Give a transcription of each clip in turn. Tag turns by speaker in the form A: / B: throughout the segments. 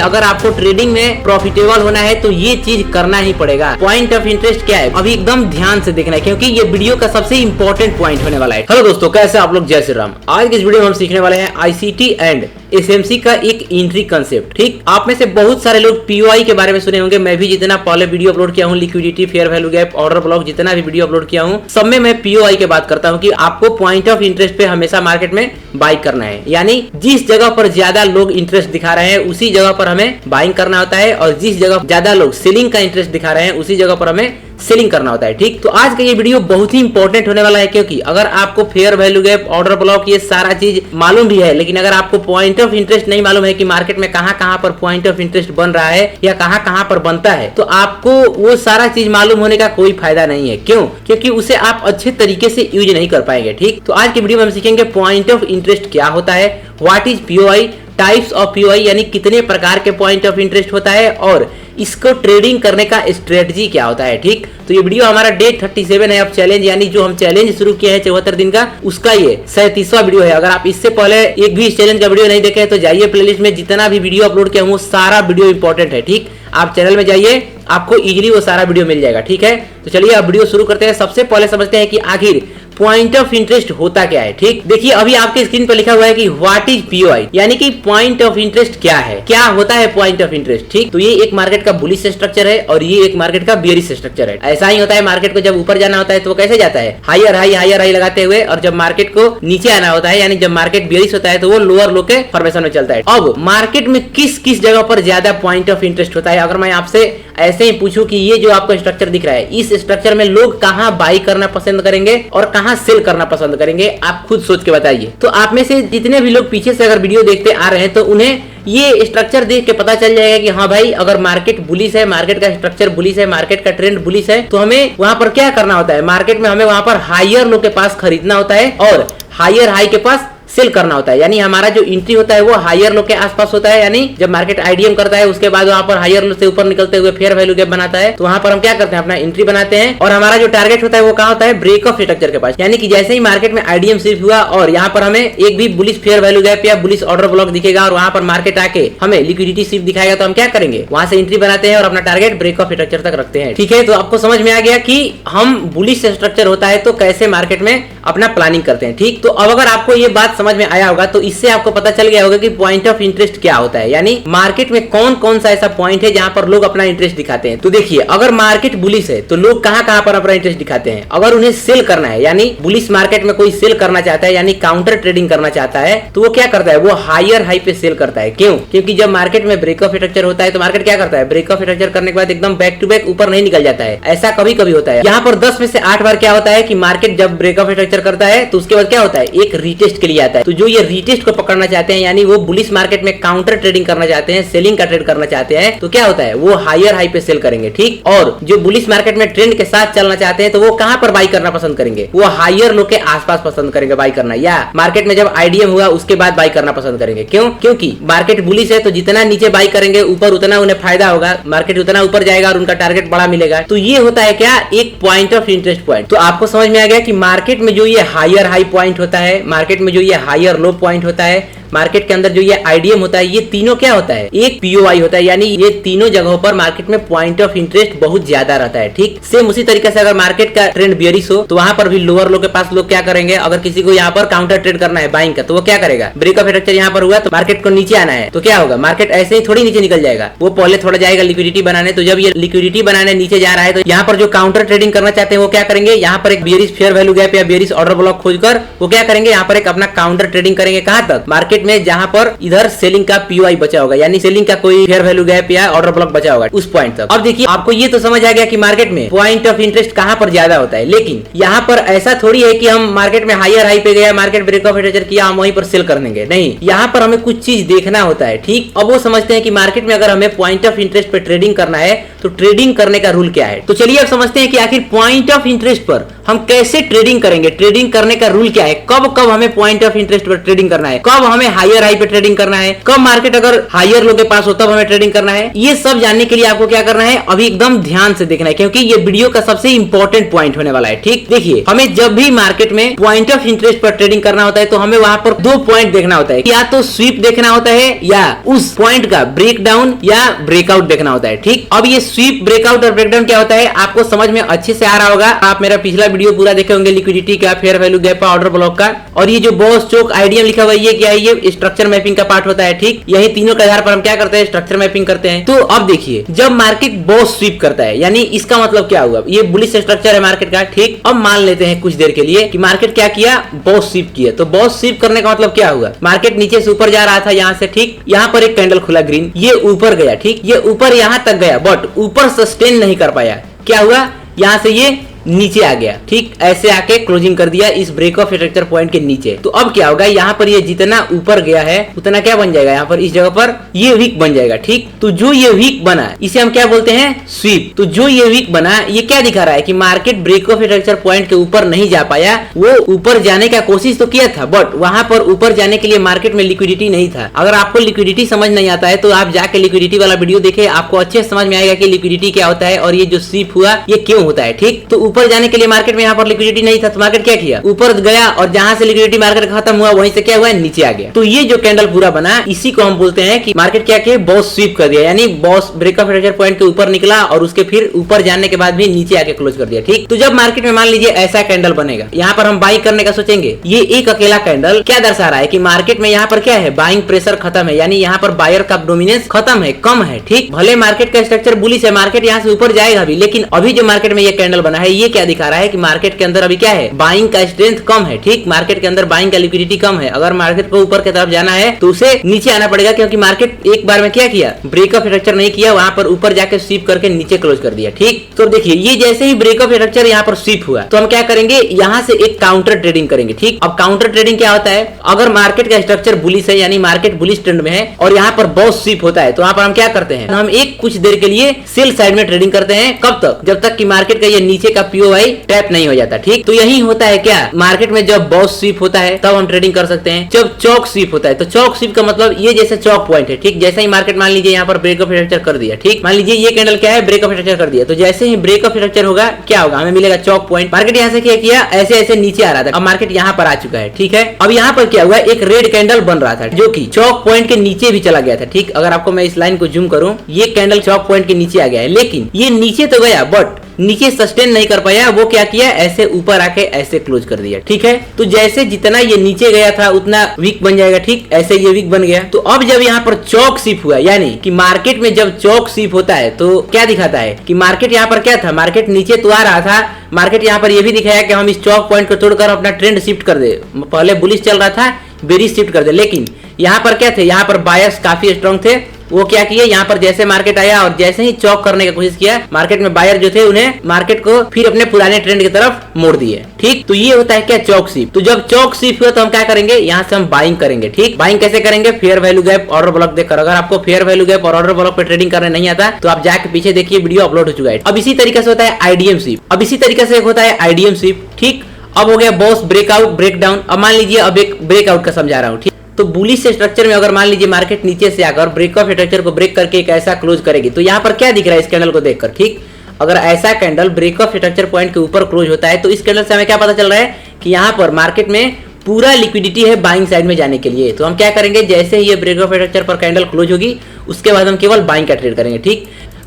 A: अगर आपको ट्रेडिंग में प्रॉफिटेबल होना है तो ये चीज करना ही पड़ेगा। पॉइंट ऑफ इंटरेस्ट क्या है अभी एकदम ध्यान से देखना है, क्योंकि ये वीडियो का सबसे इंपॉर्टेंट पॉइंट होने वाला है। हेलो दोस्तों, कैसे आप लोग? जय श्री राम। आज के इस वीडियो में हम सीखने वाले हैं आईसीटी एंड एसएमसी का एक एंट्री कंसेप्ट। ठीक, आप में से बहुत सारे लोग पीओआई के बारे में सुने होंगे। मैं भी जितना पहले वीडियो अपलोड किया हूँ, liquidity, fair value gap, order block, जितना भी वीडियो अपलोड किया हूँ, सब में मैं पीओआई की बात करता हूँ कि आपको पॉइंट ऑफ इंटरेस्ट पे हमेशा मार्केट में बाई करना है। यानी जिस जगह पर ज्यादा लोग इंटरेस्ट दिखा रहे हैं उसी जगह पर हमें बाइंग करना होता है, और जिस जगह ज्यादा लोग सेलिंग का इंटरेस्ट दिखा रहे हैं उसी जगह पर हमें सेलिंग करना होता है। ठीक, तो आज का ये वीडियो बहुत ही इंपॉर्टेंट होने वाला है, क्योंकि अगर आपको fair value gap, order block, ये सारा चीज मालूम भी है, लेकिन अगर आपको पॉइंट ऑफ इंटरेस्ट नहीं मालूम है कि मार्केट में कहां पर पॉइंट ऑफ इंटरेस्ट बन रहा है या कहां पर बनता है, तो आपको वो सारा चीज मालूम होने का कोई फायदा नहीं है। क्यों? क्योंकि उसे आप अच्छे तरीके से यूज नहीं कर पाएंगे। ठीक, तो आज की वीडियो में हम सीखेंगे पॉइंट ऑफ इंटरेस्ट क्या होता है, what is POI, types of POI यानी कितने प्रकार के पॉइंट ऑफ इंटरेस्ट होता है, और इसको ट्रेडिंग करने का स्ट्रेटजी क्या होता है। ठीक, तो ये वीडियो हमारा डे 37 है अब चैलेंज, यानी जो हम चैलेंज शुरू किए हैं 74 दिन का, उसका ये 37वां वीडियो है। अगर आप इससे पहले एक भी इस चैलेंज का वीडियो नहीं देखे तो जाइए प्लेलिस्ट में, जितना भी वीडियो अपलोड किया हूँ सारा वीडियो इंपॉर्टेंट है। ठीक, आप चैनल में जाइए, आपको इजीली वो सारा वीडियो मिल जाएगा। ठीक है, तो चलिए अब वीडियो शुरू करते हैं। सबसे पहले समझते हैं कि आखिर पॉइंट ऑफ इंटरेस्ट होता क्या है। ठीक, देखिए अभी आपके स्क्रीन पर लिखा हुआ है कि व्हाट इज पीओआई, यानी कि पॉइंट ऑफ इंटरेस्ट क्या है, क्या होता है पॉइंट ऑफ इंटरेस्ट। ठीक, तो ये एक मार्केट का बुलिश स्ट्रक्चर है और ये एक मार्केट का बेयरिश स्ट्रक्चर है। ऐसा ही होता है, मार्केट को जब ऊपर जाना होता है तो वो कैसे जाता है, हायर हाई लगाते हुए, और जब मार्केट को नीचे आना होता है, यानी जब मार्केट बेयरिश होता है तो वो लोअर लो के फॉर्मेशन में चलता है। अब मार्केट में किस किस जगह पर ज्यादा पॉइंट ऑफ इंटरेस्ट होता है, अगर मैं आपसे ऐसे ही पूछूं कि ये जो आपको स्ट्रक्चर दिख रहा है, इस स्ट्रक्चर में लोग कहां बाई करना पसंद करेंगे और कहां सेल करना पसंद करेंगे, आप खुद सोच के बताइए। तो आप में से जितने भी लोग पीछे से अगर वीडियो देखते आ रहे हैं तो उन्हें ये स्ट्रक्चर देख के पता चल जाएगा कि हाँ भाई, अगर मार्केट बुलिश है, मार्केट का स्ट्रक्चर बुलिश है, मार्केट का ट्रेंड बुलिश है, तो हमें वहां पर क्या करना होता है, मार्केट में हमें वहां पर हायर लो के पास खरीदना होता है और हायर हाई के पास सेल करना होता है। यानी हमारा जो एंट्री होता है वो हायर लो के आसपास होता है, यानी जब मार्केट आईडीएम करता है उसके बाद वहां पर हायर लो से ऊपर निकलते हुए फेयर वैल्यू गैप बनाता है, तो वहां पर हम क्या करते हैं, अपना एंट्री बनाते हैं। और हमारा जो टारगेट होता है वो कहां होता है, ब्रेक ऑफ स्ट्रक्चर के पास। यानी कि जैसे ही मार्केट में आईडीएम शिफ्ट हुआ और यहाँ पर हमें एक भी बुलिश फेयर वैल्यू गैप या बुलिश ऑर्डर ब्लॉक दिखेगा और वहां पर मार्केट आके हमें लिक्विडिटी शिफ्ट दिखाएगा, तो हम क्या करेंगे, वहां से एंट्री बनाते हैं और अपना टारगेट ब्रेक ऑफ स्ट्रक्चर तक रखते हैं। ठीक है, तो आपको समझ में आ गया कि हम बुलिश स्ट्रक्चर होता है तो कैसे मार्केट में अपना प्लानिंग करते हैं। ठीक, तो अब अगर आपको ये बात समझ में आया होगा तो इससे आपको पता चल गया होगा कि पॉइंट ऑफ इंटरेस्ट क्या होता है, यानी मार्केट में कौन कौन सा ऐसा पॉइंट है जहां पर लोग अपना इंटरेस्ट दिखाते हैं। तो देखिए, अगर मार्केट बुलिश है तो लोग कहां पर अपना इंटरेस्ट दिखाते हैं, अगर उन्हें सेल करना है, यानी बुलिश मार्केट में कोई सेल करना चाहता है, यानी काउंटर ट्रेडिंग करना चाहता है, तो वो क्या करता है, वो हायर हाई पे सेल करता है। क्यों? क्योंकि जब मार्केट में ब्रेक ऑफ स्ट्रक्चर होता है तो मार्केट क्या करता है, ब्रेक ऑफ स्ट्रक्चर करने के बाद एकदम बैक टू बैक ऊपर नहीं निकल जाता है। ऐसा कभी कभी होता है, यहाँ पर 10 में से 8 बार क्या होता है कि मार्केट जब ब्रेक ऑफ स्ट्रक्चर करता है तो उसके बाद क्या होता है, एक रीटेस्ट के लिए आता है। तो जो ये रीटेस्ट को पकड़ना चाहते हैं, यानी वो बुलिश मार्केट में काउंटर ट्रेडिंग करना चाहते हैं, सेलिंग का ट्रेड करना चाहते हैं, तो क्या होता है, वो हायर हाई पे सेल करेंगे। ठीक, और जो बुलिश मार्केट में ट्रेंड के साथ चलना चाहते हैं तो वो कहां पर बाई करना पसंद करेंगे, वो हायर लो के आसपास पसंद करेंगे बाई करना, या मार्केट में जब आईडीएम हुआ उसके बाद बाई करना पसंद करेंगे। क्यों? क्योंकि मार्केट बुलिश है तो जितना नीचे बाई करेंगे ऊपर उतना उन्हें फायदा होगा, मार्केट उतना ऊपर जाएगा और उनका टारगेट बड़ा मिलेगा। तो ये होता है क्या, एक पॉइंट ऑफ इंटरेस्ट पॉइंट। तो आपको समझ में आ गया कि मार्केट में जो ये हायर हाई पॉइंट होता है, मार्केट में जो ये हायर लो पॉइंट होता है, मार्केट के अंदर जो ये आईडीएम होता है, ये तीनों क्या होता है, एक पीओआई होता है। यानी ये तीनों जगहों पर मार्केट में पॉइंट ऑफ इंटरेस्ट बहुत ज्यादा रहता है। ठीक, सेम उसी तरीके से अगर मार्केट का ट्रेंड बेयरिश हो तो वहां पर भी लोअर लो के पास लोग क्या करेंगे, अगर किसी को यहाँ पर काउंटर ट्रेड करना है बाइंग का, तो वो क्या करेगा, ब्रेक ऑफ स्ट्रक्चर यहाँ पर हुआ तो मार्केट को नीचे आना है तो क्या होगा, मार्केट ऐसे ही थोड़ी नीचे निकल जाएगा, वो पहले थोड़ा जाएगा लिक्विडिटी बनाने। तो जब ये लिक्विडिटी बनाने नीचे जा रहा है तो यहाँ पर जो काउंटर ट्रेडिंग करना चाहते हैं वो क्या करेंगे, यहाँ पर एक बेयरिश फेयर वैल्यू गैप या बेयरिश ऑर्डर ब्लॉक खोजकर वो क्या करेंगे, यहाँ पर एक अपना काउंटर ट्रेडिंग करेंगे। कहां तक, मार्केट में जहां पर इधर सेलिंग का पीओआई बचा होगा, यानी सेलिंग का कोई फेयर वैल्यू गैप या ऑर्डर ब्लॉक बचा होगा उस पॉइंट तक। अब देखिए, आपको ये तो समझ आ गया कि मार्केट में पॉइंट ऑफ इंटरेस्ट कहां पर ज्यादा होता है, लेकिन यहाँ पर ऐसा थोड़ी है कि हम मार्केट में हायर हाई पे गया, मार्केट ब्रेक ऑफ स्ट्रक्चर किया, हम वहीं पर सेल कर देंगे। नहीं, यहाँ पर हमें कुछ चीज देखना होता है। ठीक, अब वो समझते हैं कि मार्केट में अगर हमें पॉइंट ऑफ इंटरेस्ट पे ट्रेडिंग करना है तो ट्रेडिंग करने का रूल क्या है। तो चलिए अब समझते हैं कि आखिर पॉइंट ऑफ इंटरेस्ट पर हम कैसे ट्रेडिंग करेंगे, ट्रेडिंग करने का रूल क्या है, कब कब हमें पॉइंट ऑफ इंटरेस्ट पर ट्रेडिंग करना है, कब हमें हायर हाई पे ट्रेडिंग करना है, कब मार्केट अगर हायर लो के पास हो तब हमें ट्रेडिंग करना है। ये सब जानने के लिए आपको क्या करना है, अभी एकदम ध्यान से देखना है, क्योंकि ये वीडियो का सबसे इंपॉर्टेंट पॉइंट होने वाला है। ठीक, देखिए हमें जब भी मार्केट में पॉइंट ऑफ इंटरेस्ट पर ट्रेडिंग करना होता है तो हमें वहां पर दो पॉइंट देखना होता है, या तो स्वीप देखना होता है या उस पॉइंट का ब्रेक डाउन या ब्रेकआउट देखना होता है। ठीक, अब ये स्वीप, ब्रेकआउट और ब्रेकडाउन क्या होता है आपको समझ में अच्छे से आ रहा होगा। आप मेरा पिछला वीडियो पूरा देखे होंगे, लिक्विडिटी का, fair value gap, order block का, और ये जो बॉस चोक आईडीएम लिखा हुआ है ये क्या है, ये स्ट्रक्चर मैपिंग का पार्ट होता है। ठीक, यही तीनों के आधार पर हम क्या करते हैं, स्ट्रक्चर मैपिंग करते हैं। तो अब देखिए जब मार्केट बॉस स्वीप करता है यानी इसका मतलब क्या हुआ, ये बुलिश स्ट्रक्चर है मार्केट का। ठीक, अब मान लेते हैं कुछ देर के लिए कि मार्केट क्या किया, बॉस स्वीप किया। तो बॉस स्वीप करने का मतलब क्या हुआ, मार्केट नीचे से ऊपर जा रहा था यहाँ से। ठीक, यहाँ पर एक कैंडल खुला ग्रीन, ये ऊपर गया। ठीक, ये ऊपर यहाँ तक गया बट ऊपर सस्टेन नहीं कर पाया। क्या हुआ, यहाँ से ये नीचे आ गया। ठीक, ऐसे आके क्लोजिंग कर दिया इस ब्रेक ऑफ स्ट्रक्चर पॉइंट के नीचे। तो अब क्या होगा, यहाँ पर ये जितना ऊपर गया है उतना क्या बन जाएगा, यहाँ पर इस जगह पर ये वीक बन जाएगा। ठीक, तो जो ये वीक बना इसे हम क्या बोलते हैं, स्वीप। तो जो ये वीक बना ये क्या दिखा रहा है कि market break of structure point के ऊपर नहीं जा पाया। वो ऊपर जाने का कोशिश तो किया था बट वहां पर ऊपर जाने के लिए मार्केट में लिक्विडिटी नहीं था। अगर आपको लिक्विडिटी समझ नहीं आता है तो आप जाके लिक्विडिटी वाला वीडियो देखे, आपको अच्छे समझ में आएगा कि लिक्विडिटी क्या होता है और ये जो स्वीप हुआ ये क्यों होता है। ठीक, तो ऊपर जाने के लिए मार्केट में यहाँ पर लिक्विडिटी नहीं था तो मार्केट क्या किया, ऊपर गया और जहां से लिक्विडिटी मार्केट खत्म हुआ वहीं से क्या हुआ, नीचे आ गया। तो ये जो कैंडल पूरा बना इसी को हम बोलते हैं कि मार्केट क्या किया, बॉस स्वीप कर दिया, यानी boss break of structure point के ऊपर निकला और उसके फिर ऊपर जाने के बाद भी नीचे आके क्लोज कर दिया। ठीक, तो जब मार्केट में मान लीजिए ऐसा कैंडल बनेगा, यहाँ पर हम बाइंग करने का सोचेंगे। ये एक अकेला कैंडल क्या दर्शा रहा है कि मार्केट में यहाँ पर क्या है, बाइंग प्रेशर खत्म है, यानी यहाँ पर बायर का डोमिनेंस खत्म है, कम है। ठीक, भले मार्केट का स्ट्रक्चर बुलिश है, मार्केट यहाँ से ऊपर जाएगा भी, लेकिन अभी जो मार्केट में ये कैंडल बना है ये क्या दिखा रहा है कि मार्केट के अंदर अभी क्या है, बाइंग का स्ट्रेंथ कम है। ठीक, मार्केट के अंदर बाइंग का लिक्विडिटी कम है। अगर मार्केट को ऊपर की तरफ जाना है तो उसे नीचे आना पड़ेगा, क्योंकि मार्केट एक बार में क्या किया, ब्रेक ऑफ स्ट्रक्चर नहीं किया, वहां पर ऊपर जाके स्वीप करके नीचे क्लोज कर दिया। ठीक, तो देखिए ये जैसे ही ब्रेक ऑफ स्ट्रक्चर यहाँ पर स्वीप हुआ तो हम क्या करेंगे, यहाँ से एक काउंटर ट्रेडिंग करेंगे। ठीक, अब काउंटर ट्रेडिंग क्या होता है, अगर मार्केट का स्ट्रक्चर बुलिश है यानी मार्केट बुलिश ट्रेंड में है और यहाँ पर बॉस स्वीप होता है तो वहां पर हम क्या करते हैं, हम एक कुछ देर के लिए सेल साइड में ट्रेडिंग करते हैं। कब तक, जब तक कि मार्केट का ये नीचे का पीओआई टैप नहीं हो जाता। ठीक, तो यही होता है क्या, मार्केट में जब बॉस स्वीप होता है तब हम ट्रेडिंग कर सकते हैं। जब चौक स्वीप होता है तो चौक स्वीप का मतलब ये जैसे चौक पॉइंट है। ठीक, जैसे ही मार्केट मान लीजिए यहाँ पर ब्रेक ऑफ स्ट्रक्चर कर दिया। ठीक, मान लीजिए ये कैंडल क्या है, ब्रेक ऑफ स्ट्रक्चर कर दिया, तो जैसे ही ब्रेक ऑफ स्ट्रक्चर होगा क्या होगा, हमें मिलेगा चौक पॉइंट। मार्केट यहाँ से क्या किया, ऐसे ऐसे नीचे आ रहा था, अब मार्केट यहाँ पर आ चुका है। ठीक है, अब यहाँ पर क्या हुआ, एक रेड कैंडल बन रहा था जो कि चौक पॉइंट के नीचे भी चला गया था। ठीक, अगर आपको मैं इस लाइन को जूम करूं, ये कैंडल चौक पॉइंट के नीचे आ गया है, लेकिन ये नीचे तो गया बट नीचे सस्टेन नहीं कर पाया। वो क्या किया, ऐसे ऊपर आके ऐसे क्लोज कर दिया। ठीक है, तो जैसे जितना ये नीचे गया था उतना वीक बन जाएगा। ठीक, ऐसे ये वीक बन गया। तो अब जब यहाँ पर चौक स्वीप हुआ, यानी कि मार्केट में जब चौक स्वीप होता है तो क्या दिखाता है कि मार्केट यहाँ पर क्या था, मार्केट नीचे तो आ रहा था, मार्केट यहाँ पर ये भी दिखाया कि हम इस चौक पॉइंट को तोड़कर अपना ट्रेंड शिफ्ट कर दे। पहले बुलिश चल रहा था, बेरिश शिफ्ट कर दे, लेकिन यहाँ पर क्या थे, यहाँ पर बायर्स काफी स्ट्रॉन्ग थे। वो क्या किए, यहाँ पर जैसे मार्केट आया और जैसे ही चौक करने की कोशिश किया, मार्केट में बायर जो थे उन्हें मार्केट को फिर अपने पुराने ट्रेंड की तरफ मोड़ दिए। ठीक, तो ये होता है क्या, चौक स्वीप। तो जब चौक स्वीप हुआ तो हम क्या करेंगे, यहाँ से हम बाइंग करेंगे। ठीक, बाइंग कैसे करेंगे, fair value gap, order block देखकर। अगर आपको फेयर वैल्यू गैप और ऑर्डर ब्लॉक पे ट्रेडिंग करने नहीं आता तो आप जाके पीछे देखिए, वीडियो अपलोड हो चुका है। अब इसी तरीके से होता है आईडीएम स्वीप, अब इसी तरीके से होता है आईडीएम स्वीप। ठीक, अब हो गया बॉस ब्रेकआउट, ब्रेकडाउन। अब मान लीजिए अब एक ब्रेकआउट का समझा रहा हूँ। ठीक, तो बुलिश स्ट्रक्चर में अगर मान लीजिए मार्केट नीचे से आकर ब्रेक ऑफ स्ट्रक्चर को ब्रेक करके एक ऐसा क्लोज करेगी तो यहाँ पर क्या दिख रहा है इस कैंडल को देखकर। ठीक, अगर ऐसा candle break of structure point के ऊपर क्लोज होता है तो इस कैंडल से हमें क्या पता चल रहा है कि यहाँ पर मार्केट में पूरा लिक्विडिटी है बाइंग साइड में जाने के लिए। तो हम क्या करेंगे, जैसे ही ये ब्रेक ऑफ स्ट्रक्चर पर कैंडल क्लोज होगी उसके बाद हम केवल बाइंग का ट्रेड करेंगे। ठीक,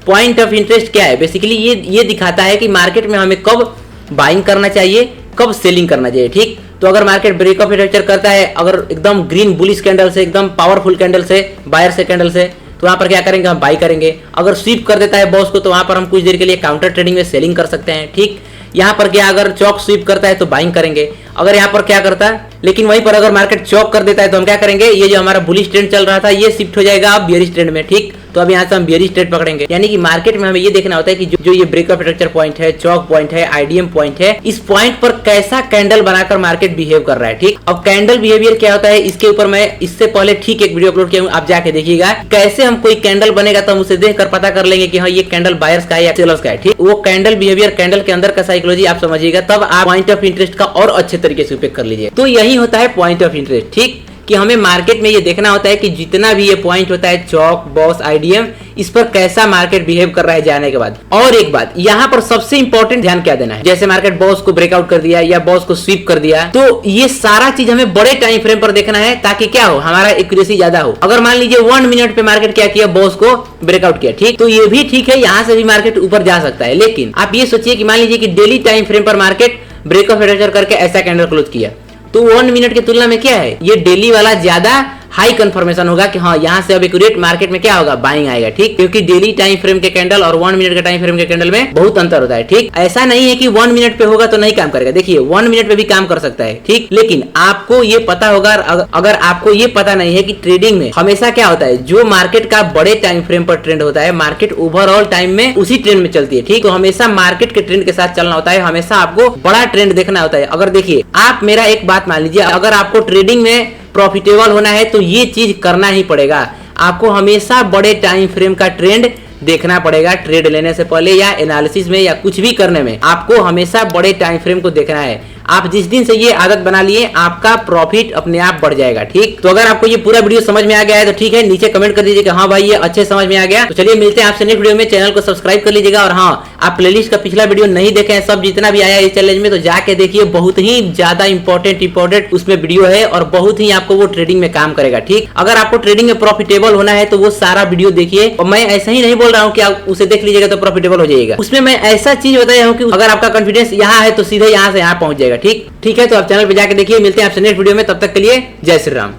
A: पॉइंट ऑफ इंटरेस्ट क्या है, बेसिकली ये दिखाता है कि मार्केट में हमें कब बाइंग करना चाहिए, कब सेलिंग करना चाहिए। ठीक, तो अगर मार्केट ब्रेक ऑफ स्ट्रक्चर करता है, अगर एकदम ग्रीन बुलिश कैंडल से, एकदम पावरफुल कैंडल से, बायर से कैंडल से, तो वहां पर क्या करेंगे, हम बाई करेंगे। अगर स्वीप कर देता है बॉस को तो वहां पर हम कुछ देर के लिए काउंटर ट्रेडिंग में सेलिंग कर सकते हैं। ठीक, यहाँ पर क्या, अगर चौक स्वीप करता है तो बाइंग करेंगे। अगर यहाँ पर क्या करता है, लेकिन वहीं पर अगर मार्केट चौक कर देता है तो हम क्या करेंगे, ये जो हमारा बुलिश ट्रेंड चल रहा था ये शिफ्ट हो जाएगा अब बेयरिश ट्रेंड में। ठीक, तो अब यहाँ से हम बेयरिश ट्रेंड पकड़ेंगे। यानी कि मार्केट में हमें ये देखना होता है कि जो ये ब्रेकअप स्ट्रक्चर पॉइंट है, चौक पॉइंट है, आईडीएम पॉइंट है, इस पॉइंट पर कैसा कैंडल बनाकर मार्केट बिहेव कर रहा है। ठीक, अब कैंडल बिहेवियर क्या होता है इसके ऊपर मैं इससे पहले ठीक एक वीडियो अपलोड किया हूं, आप जाके देखिएगा। कैसे हम कोई कैंडल बनेगा तो हम उसे देखकर पता कर लेंगे कि हाँ ये कैंडल बायर्स का है या सेलर्स का है। ठीक, वो कैंडल बिहेवियर, कैंडल के अंदर का साइकोलॉजी आप समझिएगा, तब आप पॉइंट ऑफ इंटरेस्ट का और अच्छे तरीके से उपयोग कर लीजिए। तो यही होता है पॉइंट ऑफ इंटरेस्ट। ठीक, कि हमें मार्केट में ये देखना होता है कि जितना भी ये पॉइंट होता है, चौक, बॉस, आईडीएम, इस पर कैसा मार्केट बिहेव कर रहा है जाने के बाद। और एक बात यहाँ पर सबसे इंपॉर्टेंट ध्यान क्या देना है, जैसे मार्केट बॉस को ब्रेकआउट कर दिया या बॉस को स्वीप कर दिया, तो ये सारा चीज हमें बड़े टाइम फ्रेम पर देखना है ताकि क्या हो, हमारा एक्यूरेसी ज्यादा हो। अगर मान लीजिए 1 मिनट पे मार्केट क्या किया, बॉस को ब्रेकआउट किया, ठीक, तो ये भी ठीक है, यहाँ से भी मार्केट ऊपर जा सकता है। लेकिन आप ये सोचिए कि मान लीजिए कि डेली टाइम फ्रेम पर मार्केट ब्रेकअप स्ट्रक्चर करके ऐसा कैंडल क्लोज किया, तो 1 मिनट की तुलना में क्या है, ये डेली वाला ज्यादा हाई कंफर्मेशन होगा कि हाँ यहाँ से अब एक्यूरेट मार्केट में क्या होगा, बाइंग आएगा। ठीक, क्योंकि डेली टाइम फ्रेम के कैंडल और 1 मिनट के टाइम फ्रेम के कैंडल में बहुत अंतर होता है। ठीक, ऐसा नहीं है कि 1 मिनट पे होगा तो नहीं काम करेगा, देखिए 1 मिनट पे भी काम कर सकता है। ठीक, लेकिन आपको ये पता होगा, अगर आपको ये पता नहीं है कि ट्रेडिंग में हमेशा क्या होता है, जो मार्केट का बड़े टाइम फ्रेम पर ट्रेंड होता है, मार्केट ओवरऑल टाइम में उसी ट्रेंड में चलती है। ठीक, तो हमेशा मार्केट के ट्रेंड के साथ चलना होता है, हमेशा आपको बड़ा ट्रेंड देखना होता है। अगर देखिए आप मेरा एक बात मान लीजिए, अगर आपको ट्रेडिंग में प्रॉफिटेबल होना है तो ये चीज करना ही पड़ेगा, आपको हमेशा बड़े टाइम फ्रेम का ट्रेंड देखना पड़ेगा। ट्रेड लेने से पहले या एनालिसिस में या कुछ भी करने में आपको हमेशा बड़े टाइम फ्रेम को देखना है। आप जिस दिन से ये आदत बना लिए, आपका प्रॉफिट अपने आप बढ़ जाएगा। ठीक, तो अगर आपको ये पूरा वीडियो समझ में आ गया है तो ठीक है, नीचे कमेंट कर दीजिए कि हाँ भाई ये अच्छे समझ में आ गया। तो चलिए मिलते हैं आपसे नेक्स्ट वीडियो में, चैनल को सब्सक्राइब कर लीजिएगा। और हाँ, आप प्लेलिस्ट का पिछला वीडियो नहीं देखे हैं, सब जितना भी आया इस चैलेंज में, तो जाके देखिए, बहुत ही ज्यादा इंपॉर्टेंट उसमें वीडियो है और बहुत ही आपको वो ट्रेडिंग में काम करेगा। ठीक, अगर आपको ट्रेडिंग में प्रॉफिटेबल होना है तो वो सारा वीडियो देखिए। और मैं ऐसा ही नहीं बोल रहा हूँ कि आप उसे देख लीजिएगा तो प्रॉफिटेबल हो जाएगा, उसमें मैं ऐसा चीज बताया हूँ कि अगर आपका कॉन्फिडेंस यहाँ है तो सीधे यहाँ से यहाँ पहुंच जाएगा। ठीक है, तो आप चैनल पे जाके देखिए। मिलते हैं आपसे नेक्स्ट वीडियो में, तब तक के लिए जय श्री राम।